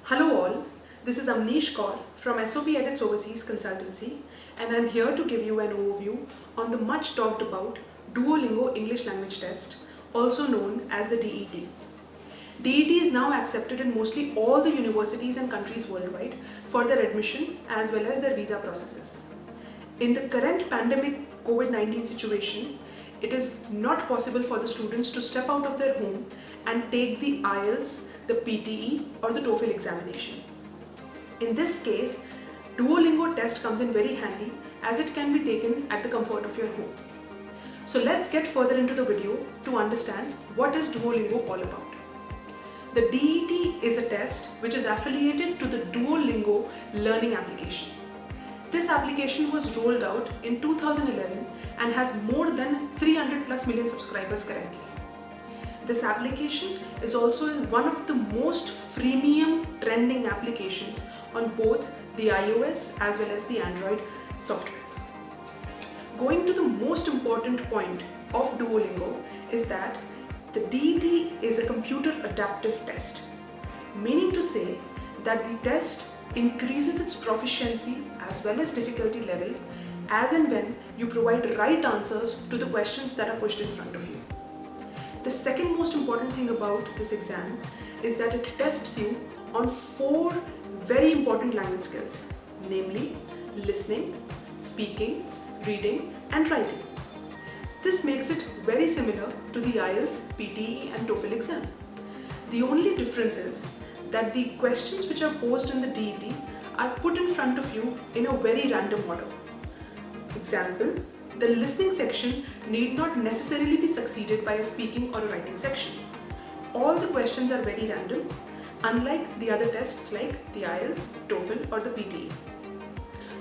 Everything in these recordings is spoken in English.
Hello all, this is Amnish Kaur from SOB Edits Overseas Consultancy, and I'm here to give you an overview on the much talked about Duolingo English Language Test, also known as the DET. DET is now accepted in mostly all the universities and countries worldwide for their admission as well as their visa processes. In the current pandemic COVID-19 situation, it is not possible for the students to step out of their home and take the IELTS, the PTE or the TOEFL examination. In this case, Duolingo test comes in very handy as it can be taken at the comfort of your home. So let's get further into the video to understand what is Duolingo all about. The DET is a test which is affiliated to the Duolingo learning application. This application was rolled out in 2011 and has more than 300 plus million subscribers currently. This application is also one of the most freemium trending applications on both the iOS as well as the Android softwares. Going to the most important point of Duolingo is that the DET is a computer adaptive test, meaning to say that the test increases its proficiency as well as difficulty level as and when you provide right answers to the questions that are pushed in front of you. The second most important thing about this exam is that it tests you on 4 very important language skills, namely listening, speaking, reading and writing. This makes it very similar to the IELTS, PTE and TOEFL exam. The only difference is that the questions which are posed in the DET are put in front of you in a very random order. Example, the listening section need not necessarily be succeeded by a speaking or a writing section. All the questions are very random, unlike the other tests like the IELTS, TOEFL or the PTE.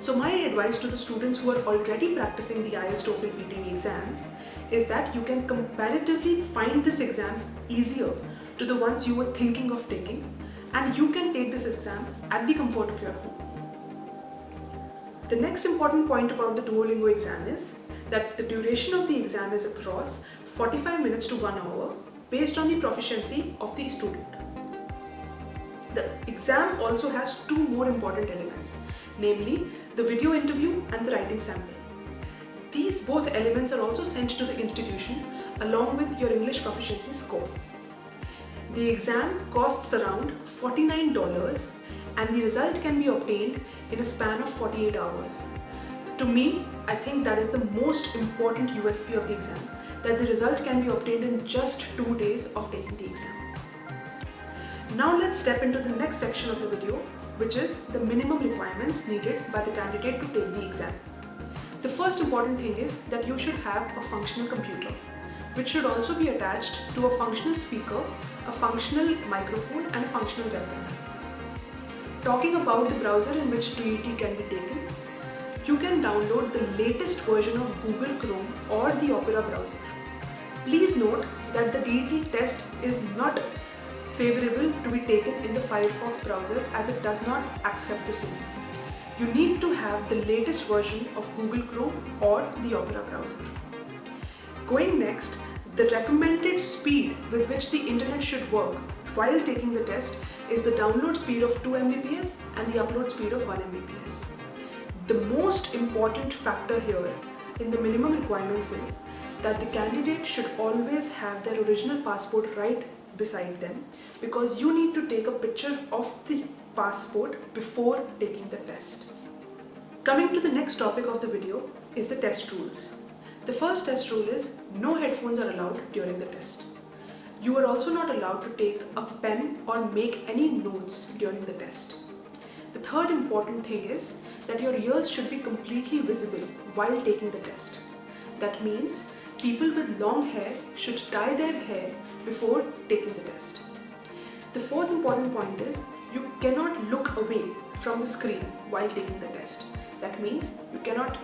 So my advice to the students who are already practicing the IELTS, TOEFL, PTE exams is that you can comparatively find this exam easier to the ones you were thinking of taking, and you can take this exam at the comfort of your home. The next important point about the Duolingo exam is that the duration of the exam is across 45 minutes to 1 hour based on the proficiency of the student. The exam also has 2 more important elements, namely the video interview and the writing sample. These both elements are also sent to the institution along with your English proficiency score. The exam costs around $49 and the result can be obtained in a span of 48 hours. To me, I think that is the most important USP of the exam, that the result can be obtained in just 2 days of taking the exam. Now let's step into the next section of the video, which is the minimum requirements needed by the candidate to take the exam. The first important thing is that you should have a functional computer, which should also be attached to a functional speaker, a functional microphone and a functional webcam. Talking about the browser in which DET can be taken, you can download the latest version of Google Chrome or the Opera browser. Please note that the DET test is not favorable to be taken in the Firefox browser as it does not accept the same. You need to have the latest version of Google Chrome or the Opera browser. Going next, the recommended speed with which the internet should work while taking the test is the download speed of 2 Mbps and the upload speed of 1 Mbps. The most important factor here in the minimum requirements is that the candidate should always have their original passport right beside them, because you need to take a picture of the passport before taking the test. Coming to the next topic of the video is the test rules. The first test rule is no headphones are allowed during the test. You are also not allowed to take a pen or make any notes during the test. The third important thing is that your ears should be completely visible while taking the test. That means people with long hair should tie their hair before taking the test. The fourth important point is you cannot look away from the screen while taking the test. That means you cannot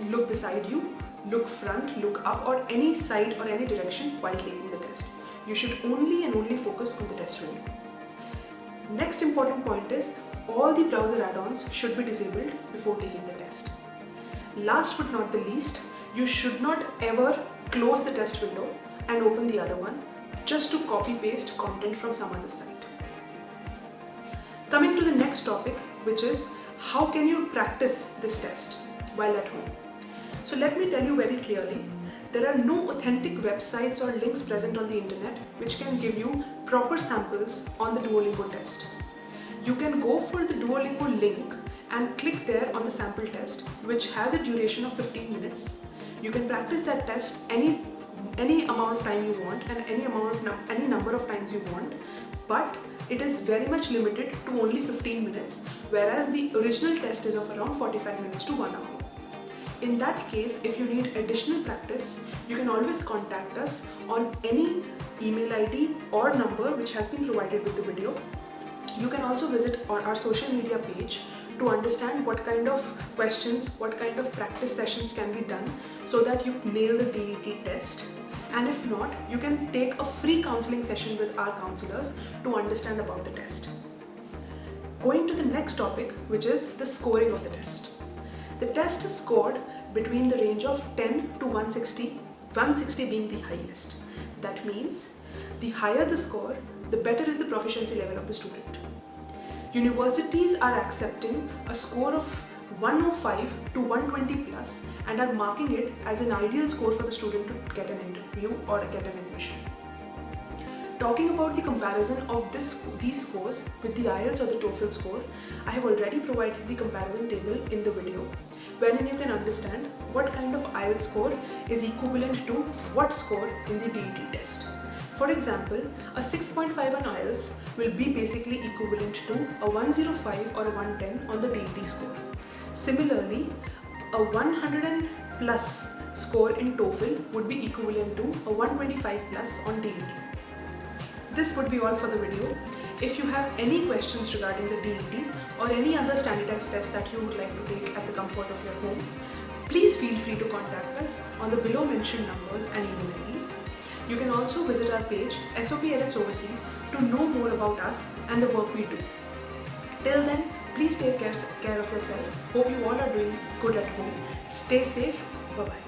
look beside you, look front, look up or any side or any direction while taking the test. You should only and only focus on the test window. Next important point is all the browser add-ons should be disabled before taking the test. Last but not the least, you should not ever close the test window and open the other one, just to copy paste content from some other site. Coming to the next topic, which is how can you practice this test while at home. So let me tell you very clearly, there are no authentic websites or links present on the internet which can give you proper samples on the Duolingo test. You can go for the Duolingo link and click there on the sample test, which has a duration of 15 minutes. You can practice that test any amount of time you want and any number of times you want, but it is very much limited to only 15 minutes, whereas the original test is of around 45 minutes to 1 hour. In that case, if you need additional practice, you can always contact us on any email ID or number which has been provided with the video. You can also visit our social media page to understand what kind of questions, what kind of practice sessions can be done so that you nail the DET test. And if not, you can take a free counseling session with our counselors to understand about the test. Going to the next topic, which is the scoring of the test. The test is scored between the range of 10 to 160, 160 being the highest. That means the higher the score, the better is the proficiency level of the student. Universities are accepting a score of 105 to 120 plus and are marking it as an ideal score for the student to get an interview or get an admission. Talking about the comparison of these scores with the IELTS or the TOEFL score, I have already provided the comparison table in the video, wherein you can understand what kind of IELTS score is equivalent to what score in the DET test. For example, a 6.5 on IELTS will be basically equivalent to a 105 or a 110 on the DET score. Similarly, a 100 plus score in TOEFL would be equivalent to a 125 plus on DET. This would be all for the video. If you have any questions regarding the DET or any other standardized test that you would like to take at the comfort of your home, please feel free to contact us on the below mentioned numbers and email IDs. You can also visit our page SOP Edits Overseas to know more about us and the work we do. Till then, please take care of yourself. Hope you all are doing good at home. Stay safe. Bye-bye.